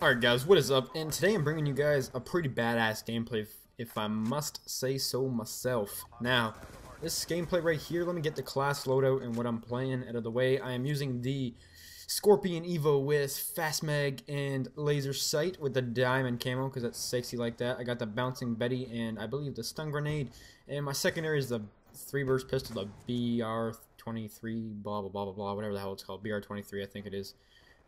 Alright guys, what is up? And today I'm bringing you guys a pretty badass gameplay, if I must say so myself. Now, this gameplay right here, let me get the class loadout and what I'm playing out of the way. I am using the Scorpion Evo with Fast Mag and Laser Sight with the diamond camo because that's sexy like that. I got the Bouncing Betty and I believe the Stun Grenade. And my secondary is the 3-burst pistol, the BR-23, blah blah blah blah blah, whatever the hell it's called. BR-23 I think it is.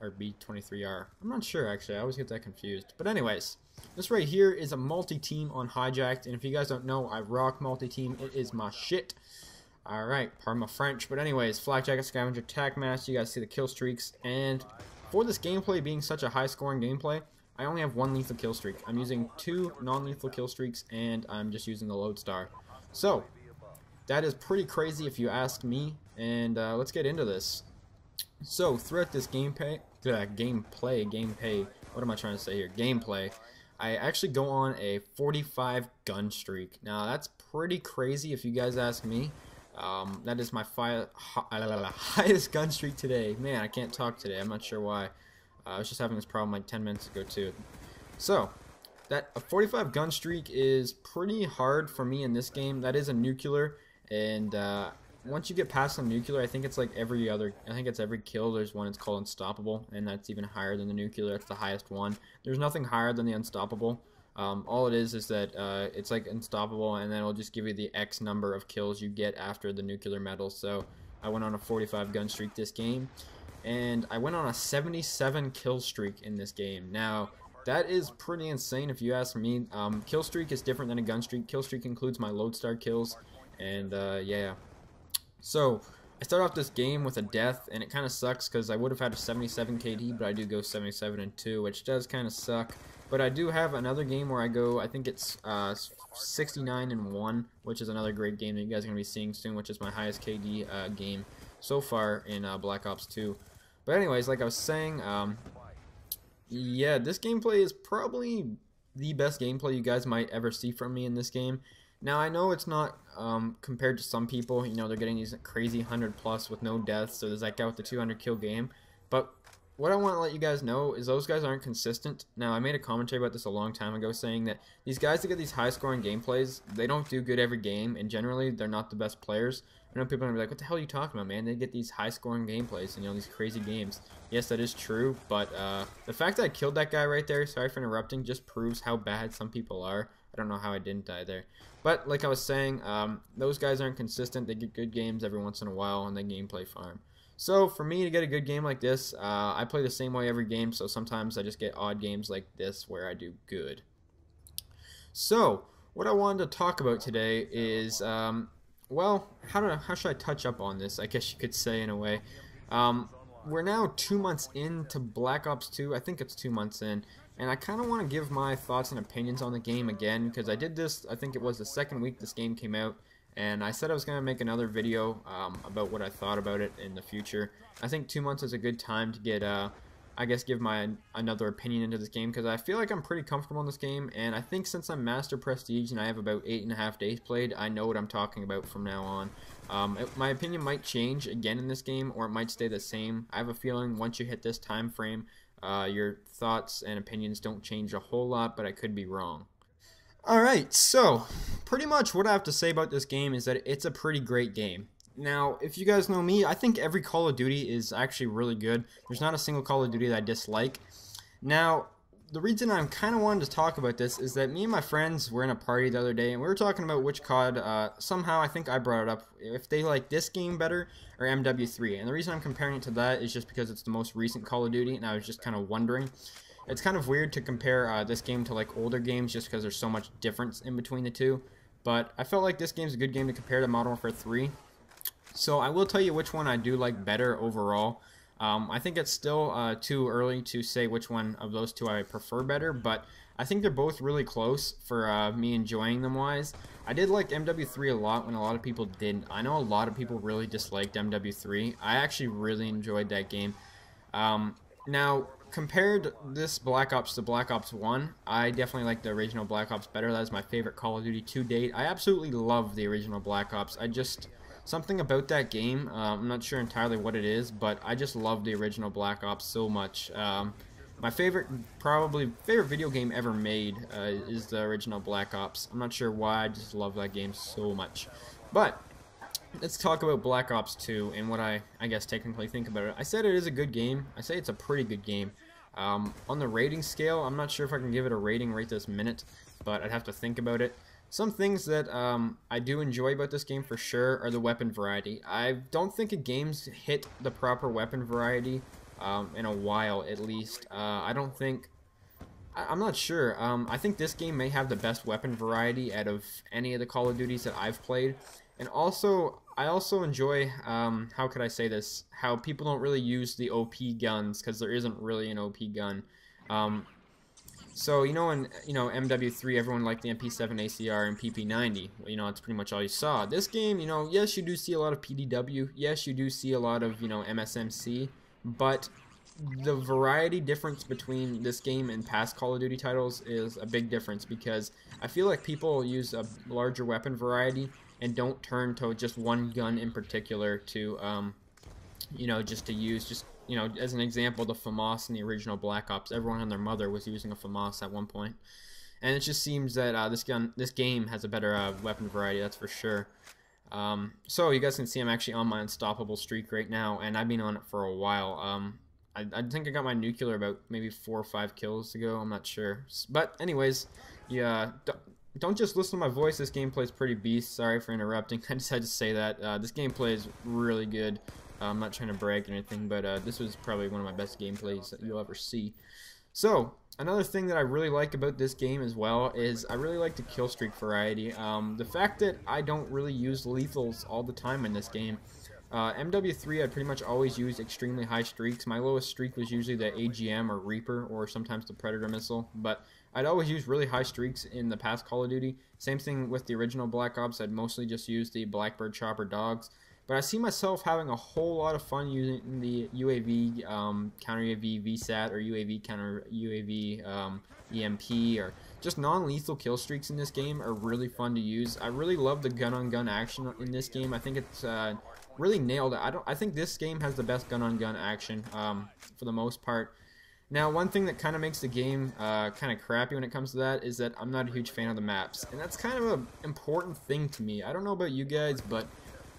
Or B23R. I'm not sure actually, I always get that confused. But anyways, this right here is a multi-team on Hijacked, and if you guys don't know, I rock multi-team. It is my shit. Alright, pardon my French. But anyways, Flak Jacket, Scavenger, Tac Mask, you guys see the kill streaks, and for this gameplay being such a high scoring gameplay, I only have one lethal kill streak. I'm using 2 non-lethal kill streaks, and I'm just using the Lodestar. So, that is pretty crazy if you ask me, and let's get into this. So throughout this gameplay, what am I trying to say here? Gameplay, I actually go on a 45 gun streak. Now that's pretty crazy if you guys ask me. That is my highest gun streak today. Man, I can't talk today. I'm not sure why. I was just having this problem like 10 minutes ago too. So that a 45 gun streak is pretty hard for me in this game. That is a nuclear, and once you get past the nuclear, I think it's like every kill, there's one it's called Unstoppable, and that's even higher than the nuclear. That's the highest one. There's nothing higher than the Unstoppable. All it is that it's like Unstoppable, and then it'll just give you the X number of kills you get after the nuclear medal. So I went on a 45 gun streak this game, and I went on a 77 kill streak in this game. Now, that is pretty insane if you ask me. Kill streak is different than a gun streak. Kill streak includes my Lodestar kills, and yeah. So, I start off this game with a death, and it kind of sucks because I would have had a 77 KD, but I do go 77 and 2, which does kind of suck. But I do have another game where I go, I think it's 69 and 1, which is another great game that you guys are going to be seeing soon, which is my highest KD game so far in Black Ops 2. But anyways, like I was saying, yeah, this gameplay is probably the best gameplay you guys might ever see from me in this game. Now, I know it's not compared to some people, you know, they're getting these crazy 100+ with no deaths, so there's that guy with the 200 kill game, but what I want to let you guys know is those guys aren't consistent. Now, I made a commentary about this a long time ago saying that these guys that get these high scoring gameplays, they don't do good every game, and generally, they're not the best players. I know people are going to be like, what the hell are you talking about, man? They get these high scoring gameplays, and, you know, these crazy games. Yes, that is true, but the fact that I killed that guy right there, sorry for interrupting, just proves how bad some people are. I don't know how I didn't die there. But like I was saying, those guys aren't consistent. They get good games every once in a while, and they gameplay farm. So for me to get a good game like this, I play the same way every game, so sometimes I just get odd games like this where I do good. So what I wanted to talk about today is, well, how should I touch up on this, I guess you could say in a way. We're now 2 months into Black Ops 2, I think it's 2 months in, and I kind of want to give my thoughts and opinions on the game again, because I did this, I think it was the second week this game came out, and I said I was going to make another video about what I thought about it in the future. I think 2 months is a good time to get, I guess, give my another opinion into this game, because I feel like I'm pretty comfortable in this game, and I think since I'm Master Prestige and I have about 8.5 days played, I know what I'm talking about from now on. My opinion might change again in this game, or it might stay the same. I have a feeling once you hit this time frame, your thoughts and opinions don't change a whole lot, but I could be wrong. Alright, so pretty much what I have to say about this game is that it's a pretty great game. Now, if you guys know me, I think every Call of Duty is actually really good. There's not a single Call of Duty that I dislike. Now, the reason I'm kind of wanting to talk about this is that me and my friends were in a party the other day, and we were talking about which COD, somehow I think I brought it up, if they like this game better or MW3. And the reason I'm comparing it to that is just because it's the most recent Call of Duty, and I was just kind of wondering. It's kind of weird to compare this game to like older games just because there's so much difference in between the two. But I felt like this game's a good game to compare to Modern Warfare 3. So I will tell you which one I do like better overall. I think it's still too early to say which one of those two I prefer better, but I think they're both really close for me enjoying them wise. I did like MW3 a lot when a lot of people didn't. I know a lot of people really disliked MW3. I actually really enjoyed that game. Now, compared this Black Ops to Black Ops 1, I definitely like the original Black Ops better. That is my favorite Call of Duty to date. I absolutely love the original Black Ops. Something about that game, I'm not sure entirely what it is, but I just love the original Black Ops so much. my probably favorite video game ever made is the original Black Ops. I'm not sure why, I just love that game so much. But let's talk about Black Ops 2 and what I guess technically think about it. I said it is a good game. I say it's a pretty good game. On the rating scale, I'm not sure if I can give it a rating right this minute, but I'd have to think about it. Some things that I do enjoy about this game for sure are the weapon variety. I don't think a game's hit the proper weapon variety in a while, at least. I don't think... I'm not sure. I think this game may have the best weapon variety out of any of the Call of Duties that I've played. And also, I also enjoy, how could I say this, how people don't really use the OP guns, because there isn't really an OP gun. So, in MW3, everyone liked the MP7 ACR and PP90. Well, that's pretty much all you saw. This game, yes, you do see a lot of PDW. Yes, you do see a lot of, MSMC. But the variety difference between this game and past Call of Duty titles is a big difference, because I feel like people use a larger weapon variety and don't turn to just one gun in particular to, just to use, as an example, the FAMAS in the original Black Ops. Everyone and their mother was using a FAMAS at one point. And it just seems that this game has a better weapon variety, that's for sure. So you guys can see I'm actually on my unstoppable streak right now, and I've been on it for a while. I think I got my nuclear about maybe 4 or 5 kills ago, I'm not sure. But anyways, yeah, don't just listen to my voice, this gameplay is pretty beast. Sorry for interrupting, I just had to say that. This gameplay is really good. I'm not trying to brag or anything, but this was probably one of my best gameplays that you'll ever see. So, another thing that I really like about this game as well is I really like the Killstreak variety. The fact that I don't really use lethals all the time in this game. MW3 I pretty much always use extremely high streaks. My lowest streak was usually the AGM or Reaper, or sometimes the Predator missile, but I'd always use really high streaks in the past Call of Duty. Same thing with the original Black Ops, I'd mostly just use the Blackbird Chopper Dogs. But I see myself having a whole lot of fun using the UAV, counter UAV VSAT, or UAV counter UAV EMP, or just non-lethal kill streaks in this game are really fun to use. I really love the gun-on-gun action in this game. I think it's really nailed it. I think this game has the best gun-on-gun action for the most part. Now, one thing that kind of makes the game kind of crappy when it comes to that is that I'm not a huge fan of the maps, and that's kind of an important thing to me. I don't know about you guys, but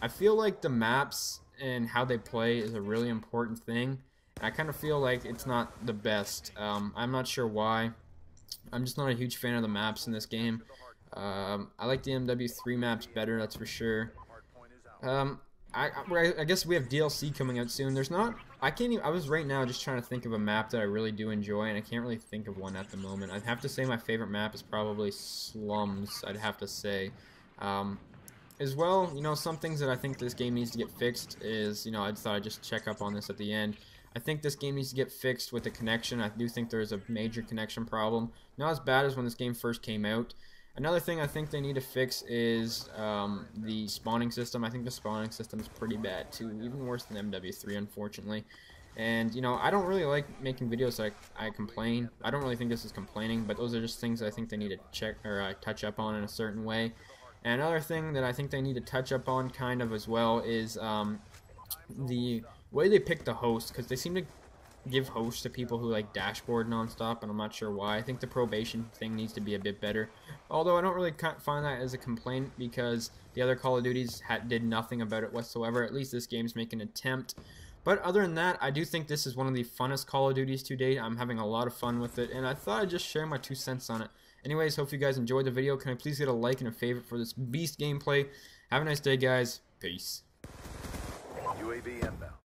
I feel like the maps and how they play is a really important thing. I kind of feel like it's not the best. I'm not sure why. I'm just not a huge fan of the maps in this game. I like the MW3 maps better, that's for sure. I guess we have DLC coming out soon. There's not... I was right now just trying to think of a map that I really do enjoy, and I can't really think of one at the moment. I'd have to say my favorite map is probably Slums, I'd have to say. As well, some things that I think this game needs to get fixed is, I thought I'd just check up on this at the end. I think this game needs to get fixed with the connection. I do think there's a major connection problem. Not as bad as when this game first came out. Another thing I think they need to fix is the spawning system. I think the spawning system is pretty bad too, even worse than MW3, unfortunately. And, I don't really like making videos so I complain. I don't really think this is complaining, but those are just things I think they need to check or touch up on in a certain way. And another thing that I think they need to touch up on kind of as well is the way they pick the host, because they seem to give hosts to people who like dashboard nonstop, and I'm not sure why. I think the probation thing needs to be a bit better, although I don't really find that as a complaint, because the other Call of Duties did nothing about it whatsoever. At least this game's making an attempt. But other than that, I do think this is one of the funnest Call of Duties to date. I'm having a lot of fun with it, and I thought I'd just share my 2 cents on it. Anyways, hope you guys enjoyed the video. Can I please get a like and a favorite for this beast gameplay? Have a nice day, guys. Peace.